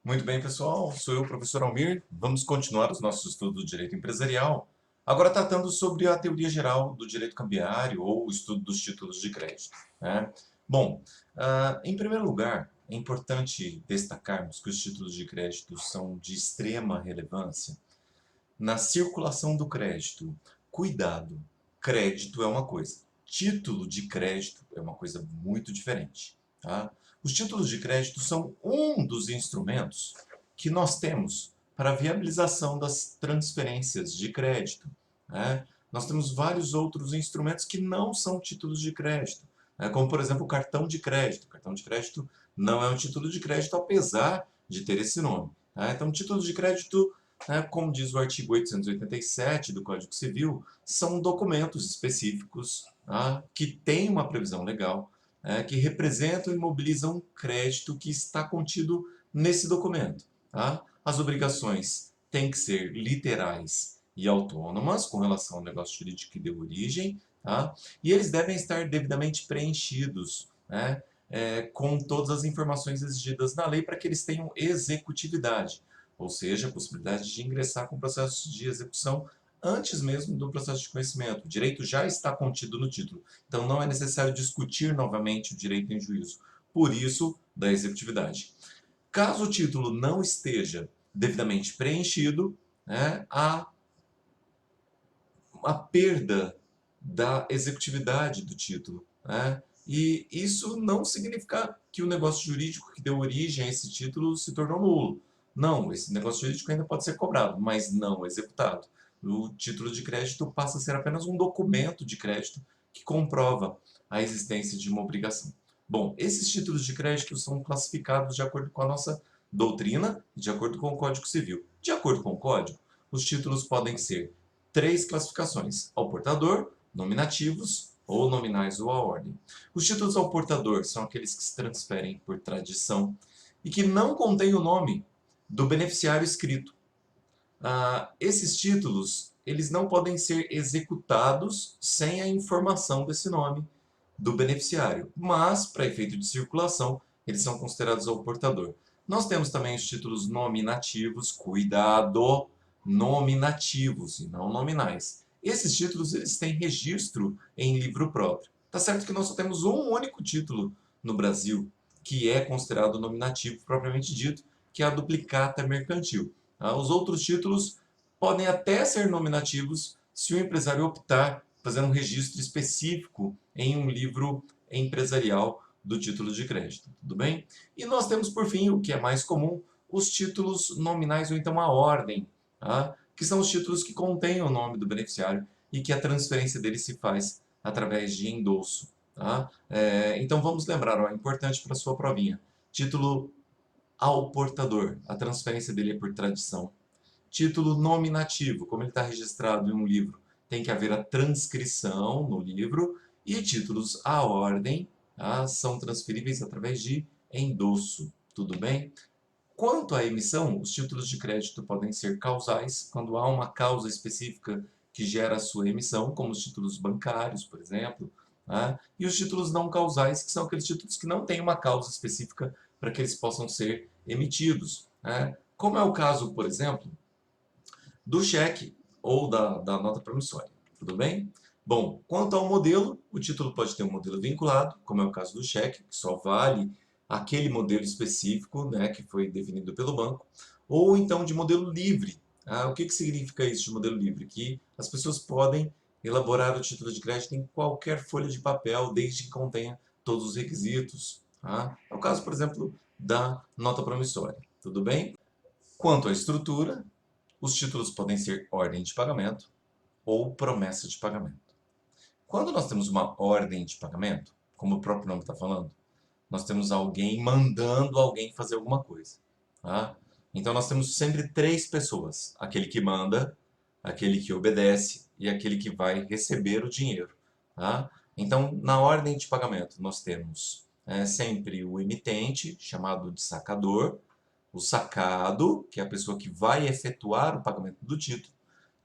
Muito bem, pessoal. Sou eu, professor Almir. Vamos continuar os nossos estudos do direito empresarial, agora tratando sobre a teoria geral do direito cambiário ou o estudo dos títulos de crédito, né? Bom, em primeiro lugar, é importante destacarmos que os títulos de crédito são de extrema relevância na circulação do crédito. Cuidado, crédito é uma coisa, título de crédito é uma coisa muito diferente, tá? Os títulos de crédito são um dos instrumentos que nós temos para a viabilização das transferências de crédito, né? Nós temos vários outros instrumentos que não são títulos de crédito, né? Como, por exemplo, o cartão de crédito. O cartão de crédito não é um título de crédito, apesar de ter esse nome, tá? Então, títulos de crédito, como diz o artigo 887 do Código Civil, são documentos específicos, tá, que têm uma previsão legal, que representam e mobilizam um crédito que está contido nesse documento. Tá? As obrigações têm que ser literais e autônomas com relação ao negócio jurídico que deu origem, tá? E eles devem estar devidamente preenchidos, né, com todas as informações exigidas na lei para que eles tenham executividade, ou seja, a possibilidade de ingressar com o processo de execução antes mesmo do processo de conhecimento. O direito já está contido no título, então não é necessário discutir novamente o direito em juízo. Por isso, da executividade. Caso o título não esteja devidamente preenchido, há a perda da executividade do título, né? E isso não significa que o negócio jurídico que deu origem a esse título se tornou nulo. Não, esse negócio jurídico ainda pode ser cobrado, mas não executado. O título de crédito passa a ser apenas um documento de crédito que comprova a existência de uma obrigação. Bom, esses títulos de crédito são classificados de acordo com a nossa doutrina e de acordo com o Código Civil. De acordo com o Código, os títulos podem ser três classificações: ao portador, nominativos ou nominais ou à ordem. Os títulos ao portador são aqueles que se transferem por tradição e que não contêm o nome do beneficiário escrito. Esses títulos, eles não podem ser executados sem a informação desse nome do beneficiário, mas, para efeito de circulação, eles são considerados ao portador. Nós temos também os títulos nominativos, cuidado, nominativos e não nominais. Esses títulos eles têm registro em livro próprio. Tá certo que nós só temos um único título no Brasil que é considerado nominativo propriamente dito, que é a duplicata mercantil. Os outros títulos podem até ser nominativos se o empresário optar por fazer um registro específico em um livro empresarial do título de crédito, tudo bem? E nós temos, por fim, o que é mais comum, os títulos nominais ou então a ordem, tá? Que são os títulos que contêm o nome do beneficiário e que a transferência dele se faz através de endosso. Tá? Então vamos lembrar, ó, é importante para a sua provinha. Título ao portador, a transferência dele é por tradição. Título nominativo, como ele está registrado em um livro, tem que haver a transcrição no livro. E títulos à ordem, tá, são transferíveis através de endosso. Tudo bem? Quanto à emissão, os títulos de crédito podem ser causais, quando há uma causa específica que gera a sua emissão, como os títulos bancários, por exemplo, tá? E os títulos não causais, que são aqueles títulos que não têm uma causa específica para que eles possam ser emitidos, né? Como é o caso, por exemplo, do cheque ou da nota promissória. Tudo bem? Bom, quanto ao modelo, o título pode ter um modelo vinculado, como é o caso do cheque, que só vale aquele modelo específico, né, que foi definido pelo banco, ou então de modelo livre. O que significa isso de modelo livre? Que as pessoas podem elaborar o título de crédito em qualquer folha de papel, desde que contenha todos os requisitos. Tá? É o caso, por exemplo, da nota promissória. Tudo bem? Quanto à estrutura, os títulos podem ser ordem de pagamento ou promessa de pagamento. Quando nós temos uma ordem de pagamento, como o próprio nome está falando, nós temos alguém mandando alguém fazer alguma coisa. Tá? Então nós temos sempre três pessoas: aquele que manda, aquele que obedece e aquele que vai receber o dinheiro. Tá? Então, na ordem de pagamento, nós temos sempre o emitente, chamado de sacador, o sacado, que é a pessoa que vai efetuar o pagamento do título,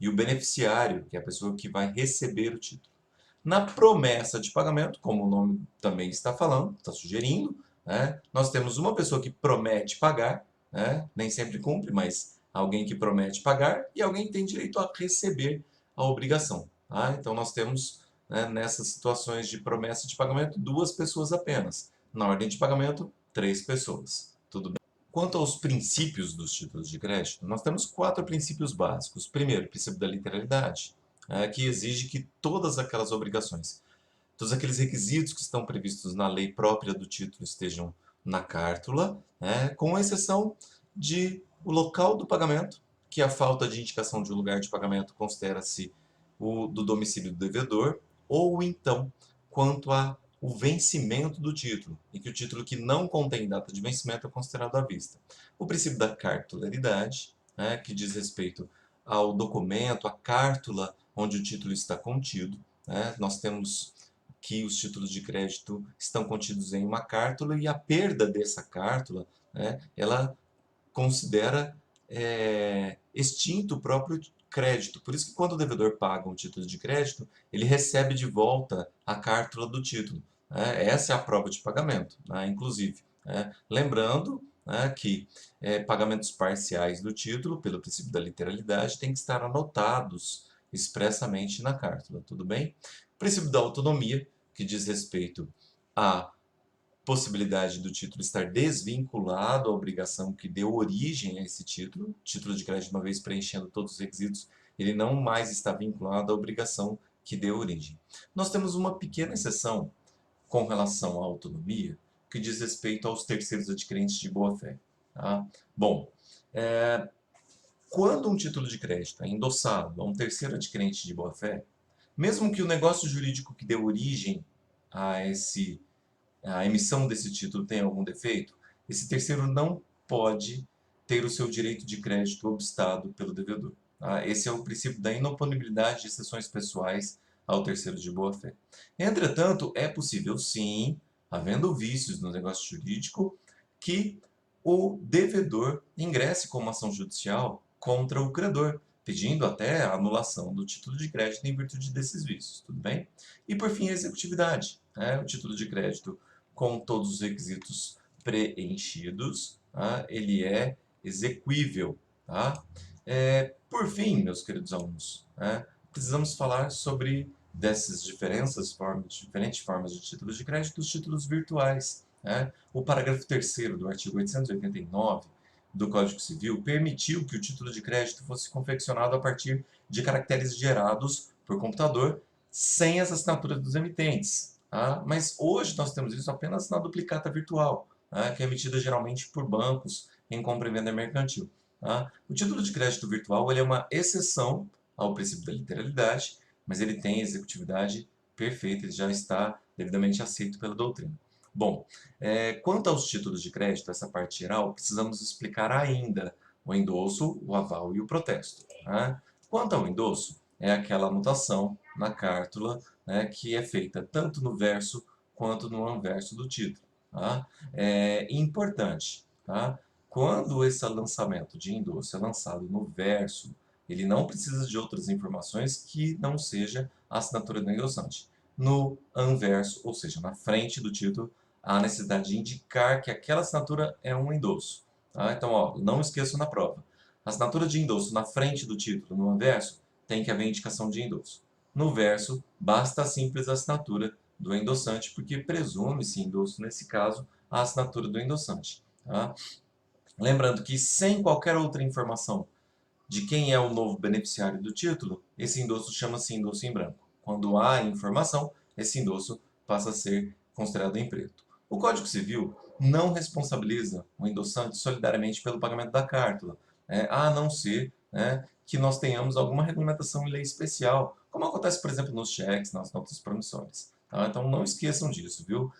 e o beneficiário, que é a pessoa que vai receber o título. Na promessa de pagamento, como o nome também está falando, está sugerindo, nós temos uma pessoa que promete pagar né? Nem sempre cumpre, mas alguém que promete pagar e alguém que tem direito a receber a obrigação. Tá? Então nós temos, né, nessas situações de promessa de pagamento, duas pessoas apenas. Na ordem de pagamento, três pessoas. Tudo bem? Quanto aos princípios dos títulos de crédito, nós temos quatro princípios básicos. Primeiro, o princípio da literalidade, que exige que todas aquelas obrigações, todos aqueles requisitos que estão previstos na lei própria do título estejam na cártula, né, com exceção de o local do pagamento, que a falta de indicação de um lugar de pagamento considera-se o do domicílio do devedor, ou então quanto a o vencimento do título, e que o título que não contém data de vencimento é considerado à vista. O princípio da cartularidade, né, que diz respeito ao documento, à cártula onde o título está contido. Né? Nós temos que os títulos de crédito estão contidos em uma cártula e a perda dessa cártula, né, ela considera extinto o próprio crédito. Por isso que quando o devedor paga um título de crédito, ele recebe de volta a cártula do título. Né? Essa é a prova de pagamento, né, inclusive. Né? Lembrando, né, que pagamentos parciais do título, pelo princípio da literalidade, têm que estar anotados expressamente na cártula, tudo bem? O princípio da autonomia, que diz respeito à possibilidade do título estar desvinculado à obrigação que deu origem a esse título. O título de crédito, uma vez preenchendo todos os requisitos, ele não mais está vinculado à obrigação que deu origem. Nós temos uma pequena exceção com relação à autonomia, que diz respeito aos terceiros adquirentes de boa-fé. Tá? Bom, quando um título de crédito é endossado a um terceiro adquirente de boa-fé, mesmo que o negócio jurídico que deu origem a emissão desse título tenha algum defeito, esse terceiro não pode ter o seu direito de crédito obstado pelo devedor. Tá? Esse é o princípio da inoponibilidade de exceções pessoais ao terceiro de boa-fé. Entretanto, é possível sim, havendo vícios no negócio jurídico, que o devedor ingresse com uma ação judicial contra o credor, pedindo até a anulação do título de crédito em virtude desses vícios, tudo bem? E por fim, a executividade. Né? O título de crédito com todos os requisitos preenchidos, tá? Ele é exequível. Tá? Por fim, meus queridos alunos, né, precisamos falar sobre dessas diferentes formas de títulos de crédito, os títulos virtuais. Né? O parágrafo 3º do artigo 889 do Código Civil permitiu que o título de crédito fosse confeccionado a partir de caracteres gerados por computador sem as assinaturas dos emitentes. Tá? Mas hoje nós temos isso apenas na duplicata virtual, tá? Que é emitida geralmente por bancos em compra e venda mercantil. Tá? O título de crédito virtual ele é uma exceção ao princípio da literalidade, mas ele tem executividade perfeita, ele já está devidamente aceito pela doutrina. Bom, quanto aos títulos de crédito, essa parte geral, precisamos explicar ainda o endosso, o aval e o protesto. Tá? Quanto ao endosso, é aquela anotação na cártula, né, que é feita tanto no verso quanto no anverso do título. Tá? É importante, tá? Quando esse lançamento de endosso é lançado no verso, ele não precisa de outras informações que não seja a assinatura do endossante. No anverso, ou seja, na frente do título, há a necessidade de indicar que aquela assinatura é um endosso. Tá? Então, ó, não esqueçam na prova. Assinatura de endosso na frente do título, no anverso, tem que haver indicação de endosso. No verso, basta a simples assinatura do endossante, porque presume-se endosso, nesse caso, a assinatura do endossante. Tá? Lembrando que sem qualquer outra informação de quem é o novo beneficiário do título, esse endosso chama-se endosso em branco. Quando há informação, esse endosso passa a ser considerado em preto. O Código Civil não responsabiliza o endossante solidariamente pelo pagamento da cártula, a não ser, né, que nós tenhamos alguma regulamentação em lei especial, como acontece, por exemplo, nos cheques, nas notas promissórias. Tá? Então não esqueçam disso, viu?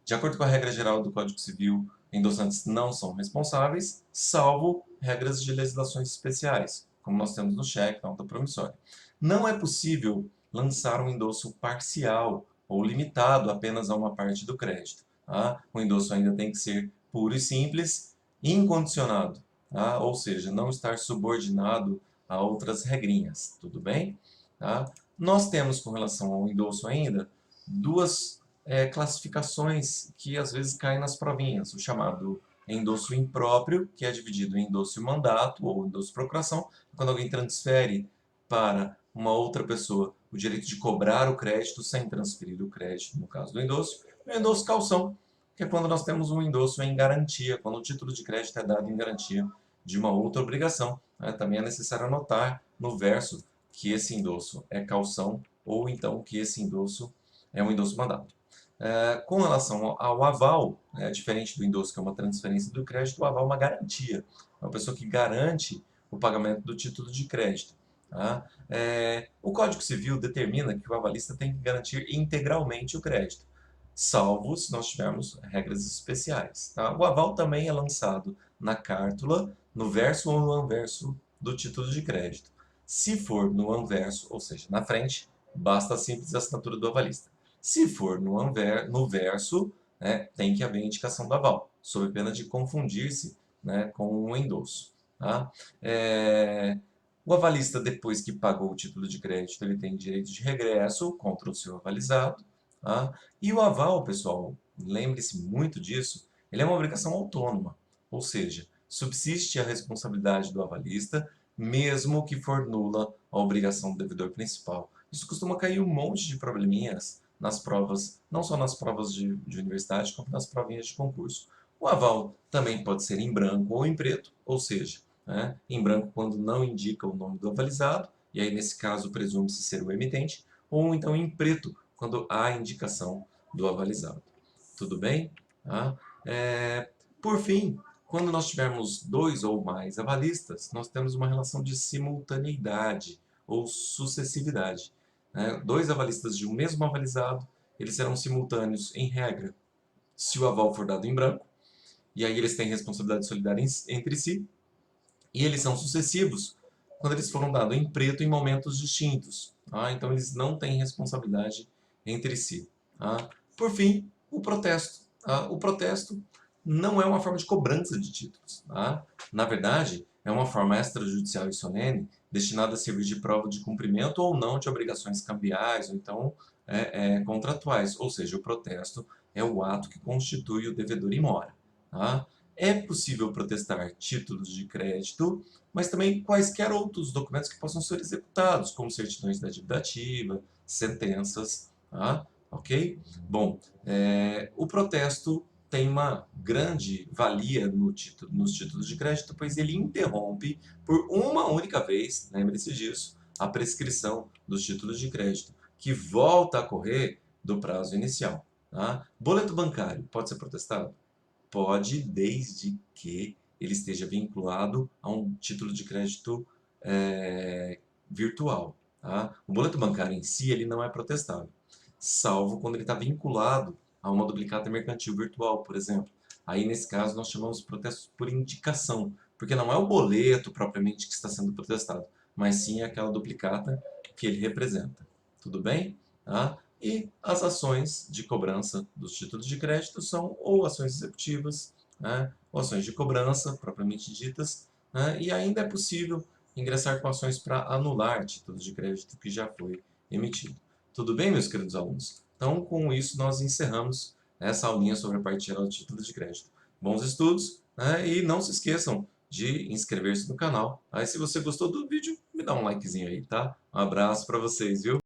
De acordo com a regra geral do Código Civil, endossantes não são responsáveis, salvo regras de legislações especiais, como nós temos no cheque, na nota promissória. Não é possível lançar um endosso parcial ou limitado apenas a uma parte do crédito. Tá? O endosso ainda tem que ser puro e simples, incondicionado, tá? Ou seja, não estar subordinado a outras regrinhas, tudo bem? Tá? Nós temos, com relação ao endosso ainda, duas classificações que às vezes caem nas provinhas, o chamado endosso impróprio, que é dividido em endosso e mandato, ou endosso e procuração, quando alguém transfere para uma outra pessoa o direito de cobrar o crédito sem transferir o crédito, no caso do endosso, e o endosso calção, que é quando nós temos um endosso em garantia, quando o título de crédito é dado em garantia de uma outra obrigação. Também é necessário anotar no verso que esse endosso é calção ou então que esse endosso é um endosso mandado. Com relação ao aval, diferente do endosso que é uma transferência do crédito, o aval é uma garantia. É uma pessoa que garante o pagamento do título de crédito. Tá? O Código Civil determina que o avalista tem que garantir integralmente o crédito, salvo se nós tivermos regras especiais. Tá? O aval também é lançado na cártula, no verso ou no anverso do título de crédito. Se for no anverso, ou seja, na frente, basta a simples assinatura do avalista. Se for no verso, tem que haver indicação do aval, sob pena de confundir-se, com o endosso. Tá? O avalista, depois que pagou o título de crédito, ele tem direito de regresso contra o seu avalizado. Tá? E o aval, pessoal, lembre-se muito disso, ele é uma obrigação autônoma, ou seja, subsiste a responsabilidade do avalista, mesmo que for nula a obrigação do devedor principal. Isso costuma cair um monte de probleminhas nas provas, não só nas provas de universidade, como nas provinhas de concurso. O aval também pode ser em branco ou em preto, ou seja, em branco quando não indica o nome do avalizado, e aí nesse caso presume-se ser o emitente, ou então em preto, quando há indicação do avalizado. Tudo bem? Tá? Por fim, quando nós tivermos dois ou mais avalistas, nós temos uma relação de simultaneidade ou sucessividade. Dois avalistas de um mesmo avalizado, eles serão simultâneos em regra, se o aval for dado em branco, e aí eles têm responsabilidade solidária entre si, e eles são sucessivos quando eles foram dados em preto em momentos distintos. Então eles não têm responsabilidade entre si. Por fim, o protesto. O protesto não é uma forma de cobrança de títulos. Na verdade, é uma forma extrajudicial e solene destinada a servir de prova de cumprimento ou não de obrigações cambiais ou então contratuais. Ou seja, o protesto é o ato que constitui o devedor in mora. É possível protestar títulos de crédito, mas também quaisquer outros documentos que possam ser executados, como certidões da dívida ativa, sentenças, ok? Bom, o protesto tem uma grande valia nos títulos de crédito, pois ele interrompe por uma única vez, lembre-se disso, a prescrição dos títulos de crédito, que volta a correr do prazo inicial. Boleto bancário pode ser protestado? Pode, desde que ele esteja vinculado a um título de crédito virtual. O boleto bancário em si ele não é protestável, salvo quando ele está vinculado a uma duplicata mercantil virtual, por exemplo. Aí, nesse caso, nós chamamos de protesto por indicação, porque não é o boleto propriamente que está sendo protestado, mas sim aquela duplicata que ele representa. Tudo bem? E as ações de cobrança dos títulos de crédito são ou ações executivas, ou ações de cobrança, propriamente ditas, e ainda é possível ingressar com ações para anular títulos de crédito que já foi emitido. Tudo bem, meus queridos alunos? Então, com isso, nós encerramos essa aulinha sobre a parte geral de títulos de crédito. Bons estudos, e não se esqueçam de inscrever-se no canal. Aí, se você gostou do vídeo, me dá um likezinho aí, tá? Um abraço para vocês, viu?